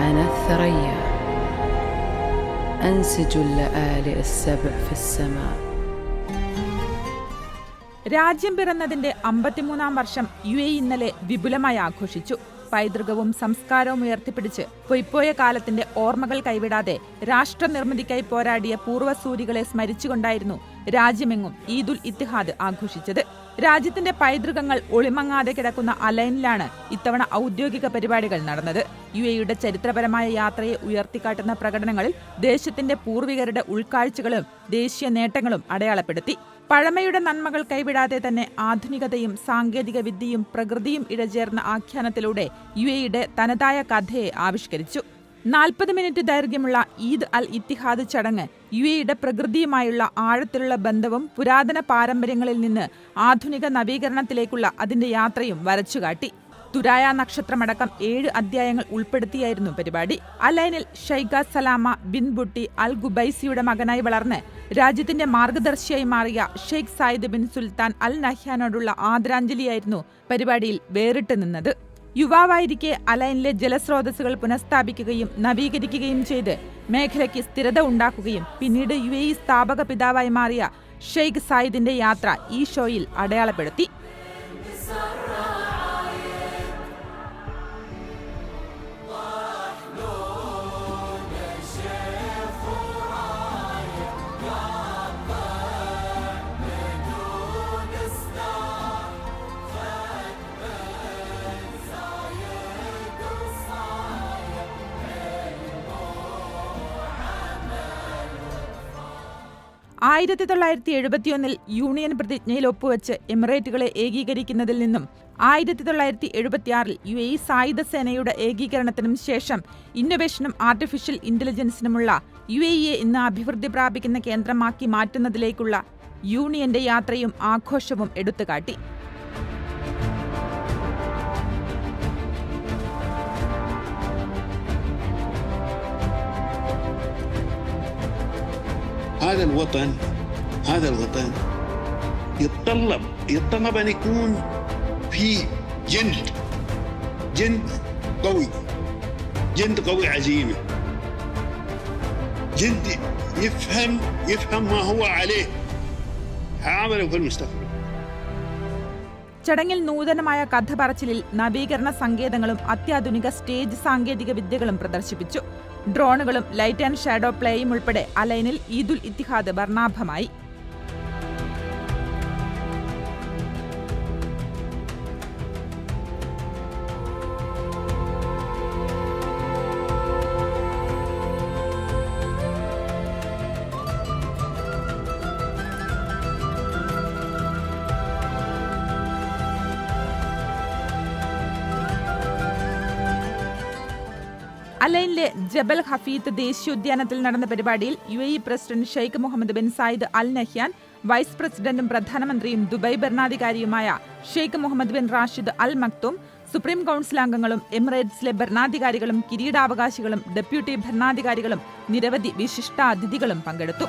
أنا الثريا أنسج اللآلئ السبع في السماء. രാജ്യം പിറന്നതിന്റെ 53-ാം വർഷം UAE ഇന്നലെ വിപുലമായി ആഘോഷിച്ചു. പൈതൃകവും സംസ്കാരവും ഉയർത്തിപ്പിടിച്ച് പൊയ്പോയ കാലത്തിന്റെ ഓർമ്മകൾ കൈവിടാതെ രാഷ്ട്ര നിർമ്മിതിക്കായി പോരാടിയ പൂർവ്വസൂരികളെ സ്മരിച്ചുകൊണ്ടായിരുന്നു രാജ്യമെങ്ങും ഈദുൽ ഇത്തിഹാദ് ആഘോഷിച്ചത്. രാജ്യത്തിന്റെ പൈതൃകങ്ങൾ ഒളിമങ്ങാതെ കിടക്കുന്ന അലൈനിലാണ് ഇത്തവണ ഔദ്യോഗിക പരിപാടികൾ നടന്നത്. UAEയുടെ ചരിത്രപരമായ യാത്രയെ ഉയർത്തിക്കാട്ടുന്ന പ്രകടനങ്ങളിൽ ദേശത്തിന്റെ പൂർവികരുടെ ഉൾക്കാഴ്ചകളും ദേശീയ നേട്ടങ്ങളും അടയാളപ്പെടുത്തി. പഴമയുടെ നന്മകൾ കൈവിടാതെ തന്നെ ആധുനികതയും സാങ്കേതിക വിദ്യയും പ്രകൃതിയും ഇഴചേർന്ന ആഖ്യാനത്തിലൂടെ UAEയുടെ തനതായ കഥയെ ആവിഷ്കരിച്ചു. 40 മിനിറ്റ് ദൈർഘ്യമുള്ള ഈദ് അൽ ഇത്തിഹാദ് ചടങ്ങ് UAEയുടെ പ്രകൃതിയുമായുള്ള ആഴത്തിലുള്ള ബന്ധവും പുരാതന പാരമ്പര്യങ്ങളിൽ നിന്ന് ആധുനിക നവീകരണത്തിലേക്കുള്ള അതിന്റെ യാത്രയും വരച്ചുകാട്ടി. തുരായ നക്ഷത്രമടക്കം 7 അധ്യായങ്ങൾ ഉൾപ്പെടുത്തിയായിരുന്നു പരിപാടി. അലൈനിൽ ഷൈഖ സലാമ ബിൻ ബുട്ടി അൽ ഗുബൈസിയുടെ മകനായി വളർന്ന് രാജ്യത്തിന്റെ മാർഗദർശിയായി മാറിയ ഷെയ്ഖ് സായിദ് ബിൻ സുൽത്താൻ അൽ നഹ്യാനോടുള്ള ആദരാഞ്ജലിയായിരുന്നു പരിപാടിയിൽ വേറിട്ട് നിന്നത്. യുവാവായിരിക്കെ അലൈനിലെ ജലസ്രോതസ്സുകൾ പുനഃസ്ഥാപിക്കുകയും നവീകരിക്കുകയും ചെയ്ത് മേഖലയ്ക്ക് സ്ഥിരത ഉണ്ടാക്കുകയും പിന്നീട് UAE സ്ഥാപക പിതാവായി മാറിയ ഷെയ്ഖ് സായിദിന്റെ യാത്ര ഈ ഷോയിൽ അടയാളപ്പെടുത്തി. – 1971 യൂണിയൻ പ്രതിജ്ഞയിൽ ഒപ്പുവെച്ച് എമിറേറ്റുകളെ ഏകീകരിക്കുന്നതിൽ നിന്നും 1976 UAE സായുധ സേനയുടെ ഏകീകരണത്തിനും ശേഷം ഇന്നൊവേഷനും ആർട്ടിഫിഷ്യൽ ഇന്റലിജൻസിനുമുള്ള UAEയെ ഇന്ന് അഭിവൃദ്ധി പ്രാപിക്കുന്ന കേന്ദ്രമാക്കി മാറ്റുന്നതിലേക്കുള്ള യൂണിയന്റെ യാത്രയും ആഘോഷവും എടുത്തുകാട്ടി. هذا الوطن يتطلب أن يكون في جند قوي عزيمة، جند يفهم ما هو عليه عمله في المستقبل. ചടങ്ങിൽ നൂതനമായ കഥ പറച്ചിലിൽ നവീകരണ സങ്കേതങ്ങളും അത്യാധുനിക സ്റ്റേജ് സാങ്കേതിക വിദ്യകളും പ്രദർശിപ്പിച്ചു. ഡ്രോണുകളും ലൈറ്റ് ആൻഡ് ഷാഡോ പ്ലേയും ഉൾപ്പെടെ അലൈനിൽ ഈദുൽ ഇത്തിഹാദ് വർണ്ണാഭമായി. അലൈനിലെ ജബൽ ഹഫീത്ത് ദേശീയോദ്യാനത്തിൽ നടന്ന പരിപാടിയിൽ UAE president Sheikh Mohammed bin Zayed Al Nahyan, vice പ്രസിഡന്റും പ്രധാനമന്ത്രിയും ദുബായ് ഭരണാധികാരിയുമായ Sheikh Mohammed bin Rashid Al Maktoum, supreme council അംഗങ്ങളും എമിറേറ്റ്സിലെ ഭരണാധികാരികളും കിരീടാവകാശികളും ഡെപ്യൂട്ടി ഭരണാധികാരികളും നിരവധി വിശിഷ്ടാതിഥികളും പങ്കെടുത്തു.